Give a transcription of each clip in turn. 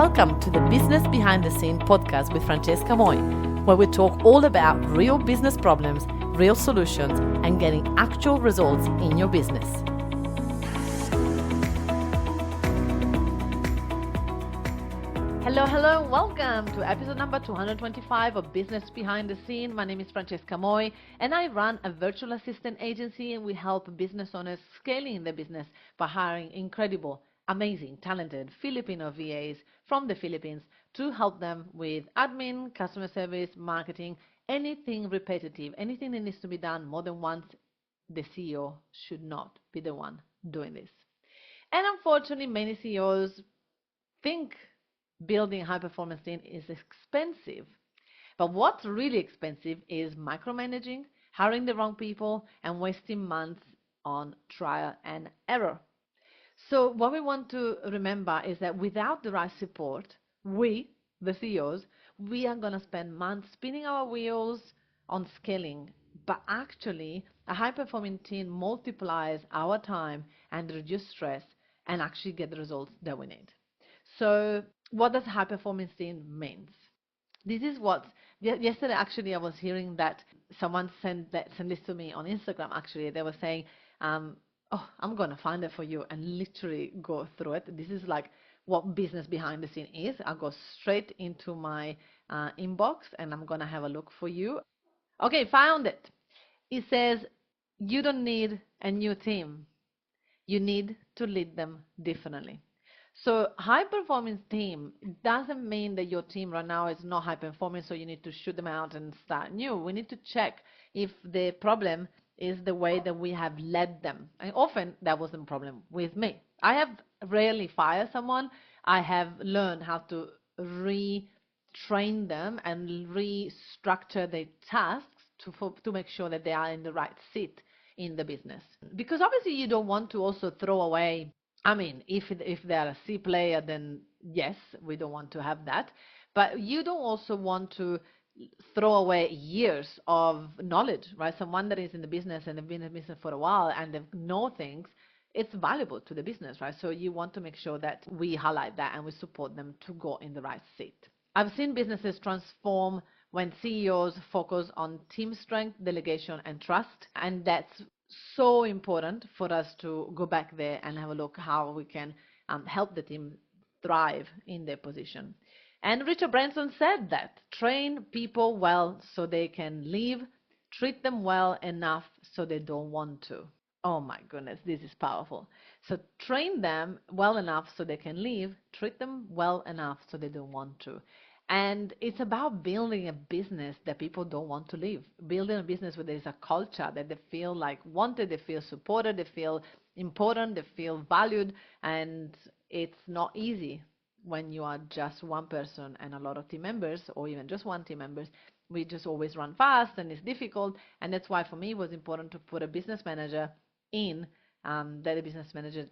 Welcome to the Business Behind the Scene podcast with Francesca Moi, where we talk all about real business problems, real solutions, and getting actual results in your business. Hello, welcome to episode number 225 of Business Behind the Scene. My name is Francesca Moi, and I run a virtual assistant agency, and we help business owners scaling their business by hiring incredible, amazing, talented Filipino VAs from the Philippines to help them with admin, customer service, marketing, anything repetitive, anything that needs to be done more than once. The CEO should not be the one doing this. And unfortunately, many CEOs think building a high-performance team is expensive. But what's really expensive is micromanaging, hiring the wrong people, and wasting months on trial and error. So what we want to remember is that without the right support, we, the CEOs, we are going to spend months spinning our wheels on scaling. But actually, a high-performing team multiplies our time and reduce stress and actually get the results that we need. So what does high-performance team means? This is what, yesterday actually I was hearing that someone sent this to me on Instagram actually. They were saying, I'm going to find it for you and literally go through it. This is like what business behind the scene is. I'll go straight into my inbox and I'm going to have a look for you. Okay, found it. It says, you don't need a new team. You need to lead them differently. So high-performance team doesn't mean that your team right now is not high-performing, so you need to shoot them out and start new. We need to check if the problem is the way that we have led them. And often that was the problem with me. I have rarely fired someone. I have learned how to retrain them and restructure their tasks to make sure that they are in the right seat in the business. Because obviously you don't want to also throw away, if they are a C player, then yes, we don't want to have that. But you don't also want to throw away years of knowledge, right? Someone that is in the business and have been in the business for a while and they know things, it's valuable to the business, right? So you want to make sure that we highlight that and we support them to go in the right seat. I've seen businesses transform when CEOs focus on team strength, delegation, and trust, and that's so important for us to go back there and have a look how we can help the team thrive in their position. And Richard Branson said that train people well so they can leave, treat them well enough so they don't want to. Oh my goodness, this is powerful. So train them well enough so they can leave, treat them well enough so they don't want to. And it's about building a business that people don't want to leave. Building a business where there's a culture that they feel like wanted, they feel supported, they feel important, they feel valued. And it's not easy when you are just one person and a lot of team members, or even just one team members. We just always run fast and it's difficult. And that's why for me it was important to put a business manager in, that the business manager's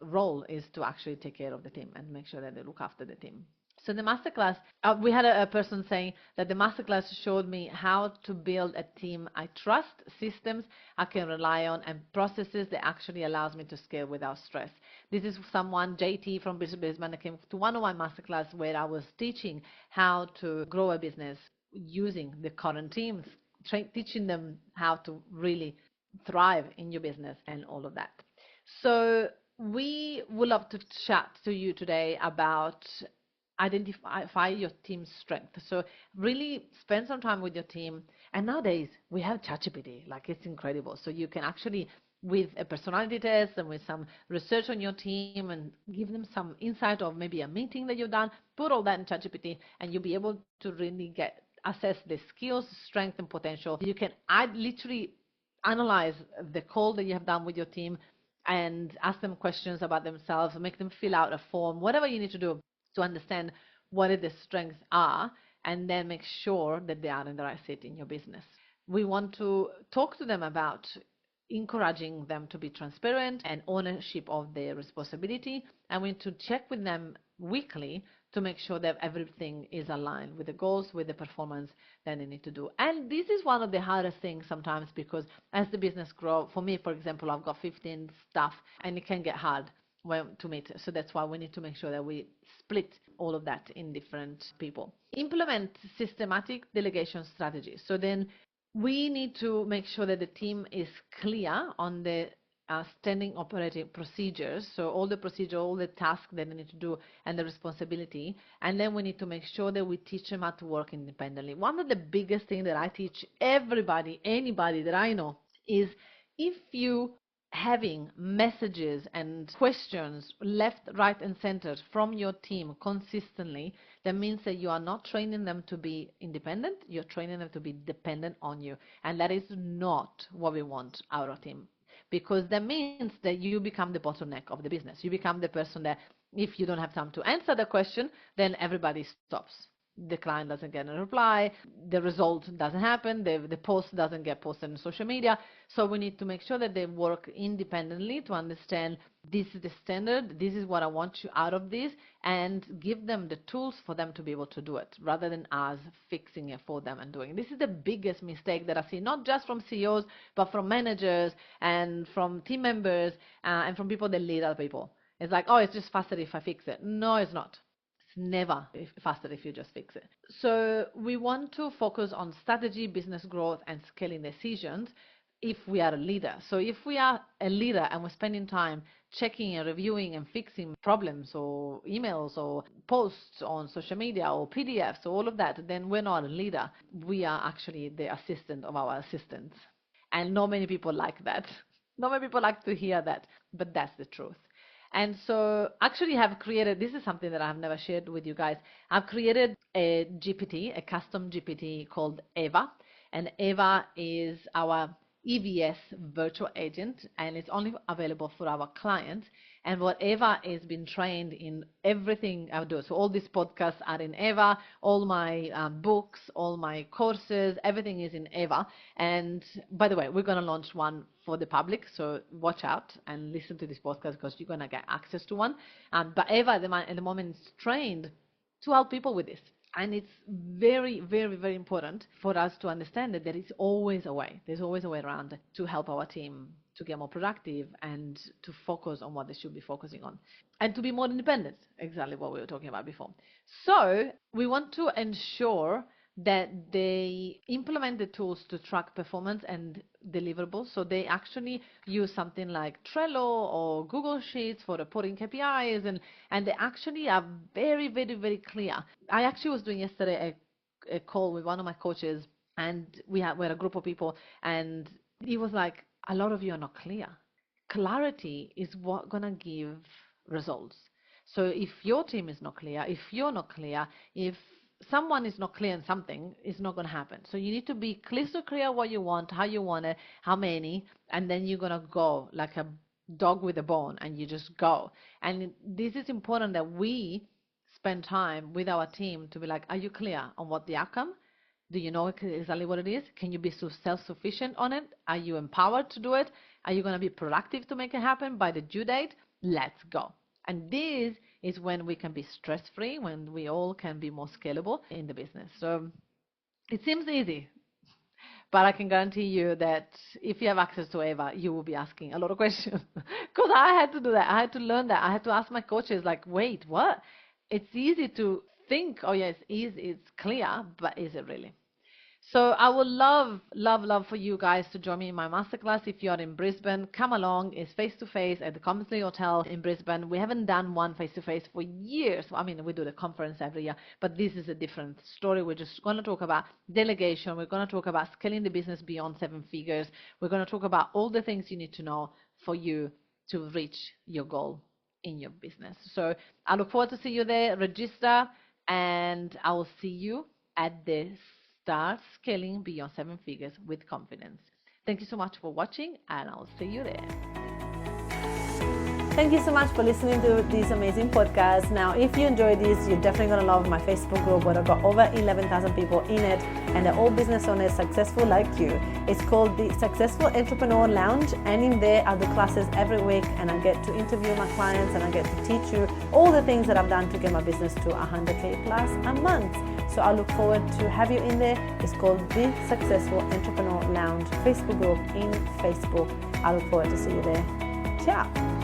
role is to actually take care of the team and make sure that they look after the team. So in the masterclass, we had a person saying that the masterclass showed me how to build a team I trust, systems I can rely on, and processes that actually allows me to scale without stress. This is someone, JT from Brisbane, that came to one of my masterclass where I was teaching how to grow a business using the current teams, teaching them how to really thrive in your business and all of that. So we would love to chat to you today about identify your team's strength. So really spend some time with your team. And nowadays we have ChatGPT, like it's incredible. So you can actually, with a personality test and with some research on your team and give them some insight of maybe a meeting that you've done, put all that in ChatGPT and you'll be able to really assess the skills, strength and potential. You can literally analyze the call that you have done with your team and ask them questions about themselves, make them fill out a form, whatever you need to do to understand what the strengths are, and then make sure that they are in the right seat in your business. We want to talk to them about encouraging them to be transparent and ownership of their responsibility, and we need to check with them weekly to make sure that everything is aligned with the goals, with the performance that they need to do. And this is one of the hardest things sometimes, because as the business grows, for me, for example, I've got 15 staff and it can get hard. to meet. So that's why we need to make sure that we split all of that in different people. Implement systematic delegation strategies. So then we need to make sure that the team is clear on the standing operating procedures. So all the procedure, all the tasks that they need to do and the responsibility. And then we need to make sure that we teach them how to work independently. One of the biggest things that I teach anybody that I know, is if you having messages and questions left, right, and center from your team consistently, that means that you are not training them to be independent, you're training them to be dependent on you. And that is not what we want out of team, because that means that you become the bottleneck of the business. You become the person that if you don't have time to answer the question, then everybody stops. The client doesn't get a reply, the result doesn't happen, the post doesn't get posted on social media. So we need to make sure that they work independently to understand this is the standard, this is what I want you out of this, and give them the tools for them to be able to do it, rather than us fixing it for them and doing it. This is the biggest mistake that I see, not just from CEOs, but from managers and from team members and from people that lead other people. It's like, oh, it's just faster if I fix it. No, it's not. Never faster if you just fix it. So we want to focus on strategy, business growth, and scaling decisions if we are a leader. So if we are a leader and we're spending time checking and reviewing and fixing problems or emails or posts on social media or PDFs or all of that, then we're not a leader. We are actually the assistant of our assistants. And not many people like that. Not many people like to hear that, but that's the truth. And so actually have created, this is something that I've never shared with you guys. I've created a GPT, a custom GPT called Eva. And Eva is our EVS virtual agent, and it's only available for our clients. And what Eva has been trained in everything I do. So all these podcasts are in Eva, all my books, all my courses, everything is in Eva. And by the way, we're going to launch one for the public, so watch out and listen to this podcast because you're going to get access to one. But Eva at the moment is trained to help people with this. And it's very, very, very important for us to understand that there is always a way. There's always a way around to help our team to get more productive and to focus on what they should be focusing on and to be more independent, exactly what we were talking about before. So we want to ensure that they implement the tools to track performance and deliverables. So they actually use something like Trello or Google Sheets for reporting KPIs, and they actually are very, very, very clear. I actually was doing yesterday a call with one of my coaches, and we had a group of people, and he was like, a lot of you are not clear. Clarity is what gonna give results. So if your team is not clear, if you're not clear, if someone is not clear on something, it's not going to happen. So you need to be crystal clear what you want, how you want it, how many, and then you're going to go like a dog with a bone, and you just go. And this is important that we spend time with our team to be like, are you clear on what the outcome? Do you know exactly what it is? Can you be so self-sufficient on it? Are you empowered to do it? Are you going to be productive to make it happen by the due date? Let's go. And this is when we can be stress-free, when we all can be more scalable in the business. So it seems easy, but I can guarantee you that if you have access to Eva, you will be asking a lot of questions. Because I had to do that. I had to learn that. I had to ask my coaches, like, wait, what? It's easy to think, oh, yes, it's clear, but is it really? So I would love for you guys to join me in my masterclass. If you are in Brisbane, come along. It's face-to-face at the Commonsley Hotel in Brisbane. We haven't done one face-to-face for years. I mean, we do the conference every year, but this is a different story. We're just going to talk about delegation. We're going to talk about scaling the business beyond 7 figures. We're going to talk about all the things you need to know for you to reach your goal in your business. So I look forward to see you there. Register, and I will see you at the Start Scaling Beyond 7 Figures with Confidence. Thank you so much for watching, and I'll see you there. Thank you so much for listening to this amazing podcast. Now, if you enjoyed this, you're definitely going to love my Facebook group where I've got over 11,000 people in it, and they're all business owners successful like you. It's called the Successful Entrepreneur Lounge, and in there I do classes every week, and I get to interview my clients, and I get to teach you all the things that I've done to get my business to 100K plus a month. So I look forward to have you in there. It's called the Successful Entrepreneur Lounge Facebook group in Facebook. I look forward to see you there. Ciao.